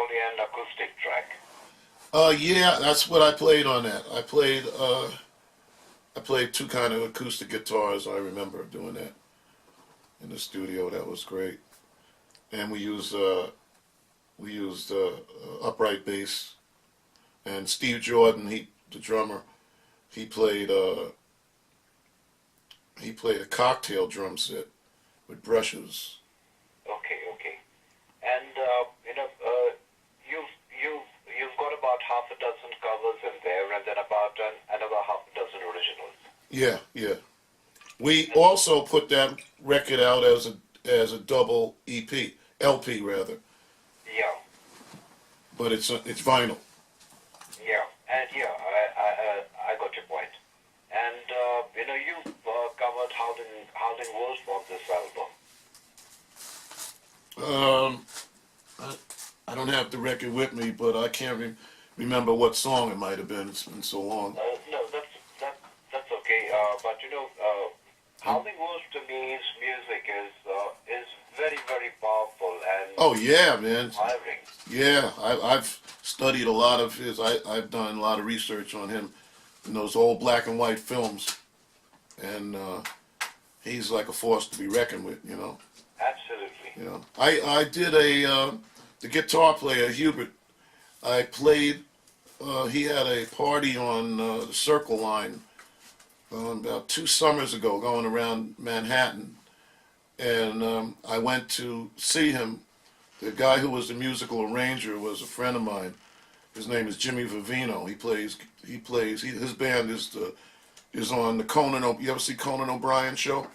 only an acoustic track. Yeah, that's what I played on that. I played two kind of acoustic guitars. I remember doing that in the studio. That was great. And we used upright bass. And Steve Jordan, the drummer, he played uh, he played a cocktail drum set with brushes. Okay, okay. And you've got about half a dozen covers in there, and then about another half a dozen originals. Yeah, yeah. We also put that record out as a double EP, LP rather, Yeah, but it's vinyl. yeah, and yeah, I got your point. And you've covered Howling Wolf on this album. Um, I, I don't have the record with me, but I can't remember what song it might have been. It's been so long. No, that's okay. But Howling Wolf to me, his music is very very powerful and Oh yeah, man. inspiring. Yeah, I've studied a lot of his. I've done a lot of research on him in those old black and white films, and he's like a force to be reckoned with. Absolutely. I did the guitar player Hubert. I played. He had a party on the Circle Line about 2 summers ago, going around Manhattan, and I went to see him. The guy who was the musical arranger was a friend of mine. His name is Jimmy Vivino. His band is on the Conan. You ever see Conan O'Brien show?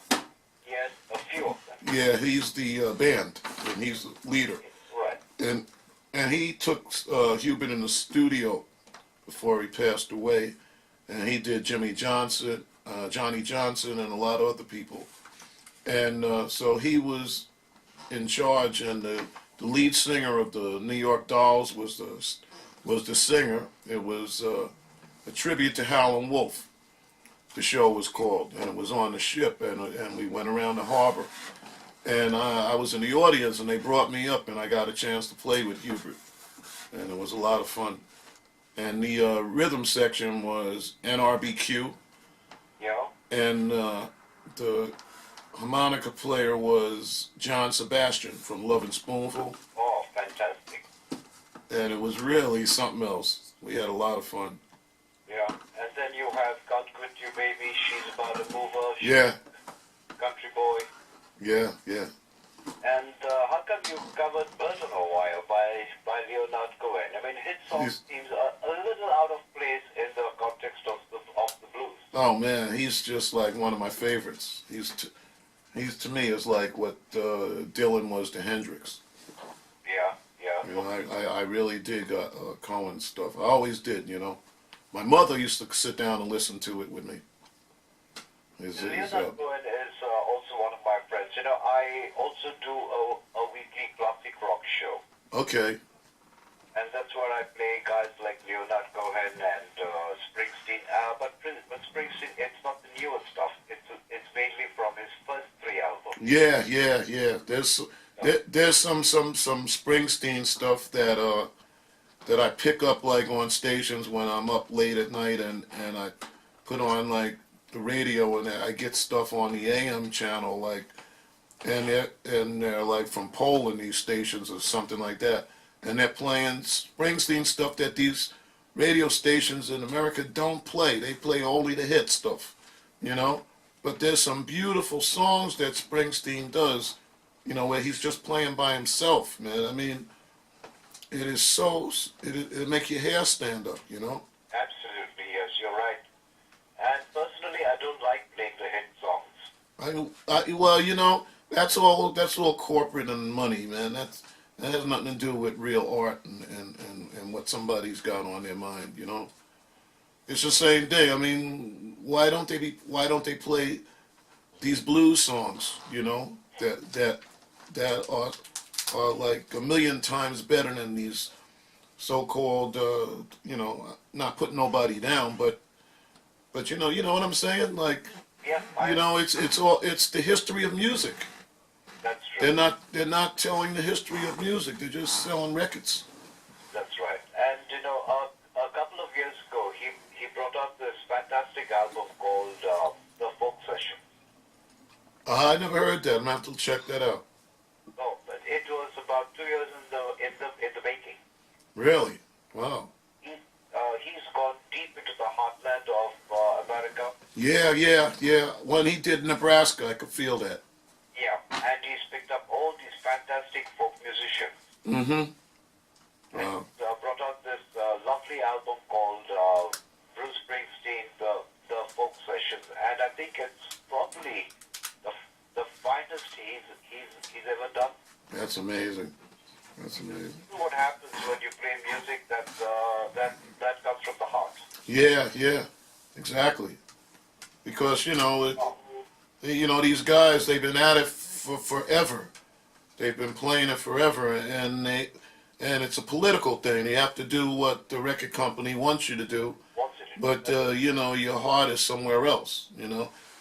Yes, a few of them. Yeah, he's the band and he's the leader. Right. And he took Hubert in the studio before he passed away, and he did Jimmy Johnson, Johnny Johnson, and a lot of other people. And so he was in charge, and the lead singer of the New York Dolls was the singer. It was a tribute to Howlin' Wolf. The show was called, and it was on the ship, and we went around the harbor. And I was in the audience, and they brought me up, and I got a chance to play with Hubert, and it was a lot of fun. And the rhythm section was NRBQ, Yeah. and the harmonica player was John Sebastian from Love and Spoonful, Oh, fantastic. and it was really something else. We had a lot of fun. Yeah. And then you have Can't Quit You Baby, She's About a Mover, Yeah, Country Boy. yeah. And how come you covered Burton a while by Leonard Cohen? I mean, his song He's, seems a little out of place in the context of the blues. oh man, he's just like one of my favorites. He's to me is like what Dylan was to Hendrix. Yeah, yeah. I really dig Cohen's stuff. I always did. My mother used to sit down and listen to it with me. Leonard Cohen is also one of my friends. I also do a weekly classic rock show. Okay. And that's where I play guys like Leonard Cohen and Springsteen. But Springsteen, it's not the newer stuff. It's mainly from his first three albums. Yeah. There's some Springsteen stuff that I pick up like on stations when I'm up late at night, and I put on like the radio, and I get stuff on the AM channel, like, and they're like from Poland, these stations or something like that, and they're playing Springsteen stuff that these radio stations in America don't play. They play only the hit stuff. But there's some beautiful songs that Springsteen does, where he's just playing by himself, man. I mean, it is it make your hair stand up. Absolutely, yes, you're right. And personally, I don't like playing the hit songs. Well, that's all corporate and money, man. That has nothing to do with real art and what somebody's got on their mind. It's the same thing. I mean, why don't they play these blues songs, that are like a million times better than these so-called, not putting nobody down, but you know what I'm saying? Like, Yeah, it's the history of music. that's true. They're not telling the history of music. They're just selling records. album called The Folk Session. I never heard that. I'm gonna have to check that out. No, but it was about 2 years in the making. Really? Wow. He's gone deep into the heartland of America. Yeah. When he did Nebraska, I could feel that. Yeah, and he's picked up all these fantastic folk musicians Mm-hmm. and Wow. brought out this lovely album called Bruce Springsteen, the Folk Sessions, and I think it's probably the finest he's ever done. That's amazing. That's amazing. What happens when you play music that comes from the heart? Yeah. Exactly. Because these guys, they've been at it for forever. They've been playing it forever, and it's a political thing. You have to do what the record company wants you to do, What's it? but your heart is somewhere else.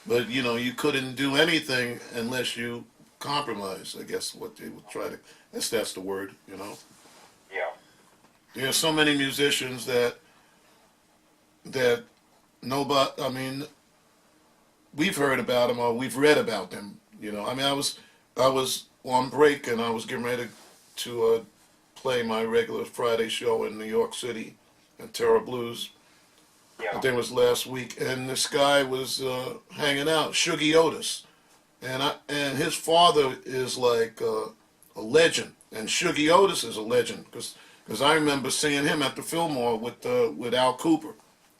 But you couldn't do anything unless you compromise. I guess what they would try to. That's the word. Yeah. There are so many musicians that nobody. I mean, we've heard about them or we've read about them. I was on break and I was getting ready to play my regular Friday show in New York City at Terra Blues. Yeah. I think it was last week, and this guy was hanging out, Shuggy Otis, and his father is like a legend, and Shuggy Otis is a legend because I remember seeing him at the Fillmore with Al Cooper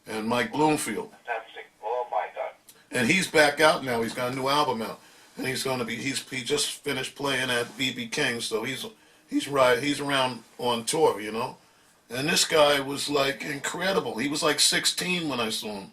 and Mike Bloomfield. Fantastic. Oh my God. And he's back out now. He's got a new album out, and he just finished playing at BB King, so he's around on tour, And this guy was like incredible. He was like 16 when I saw him.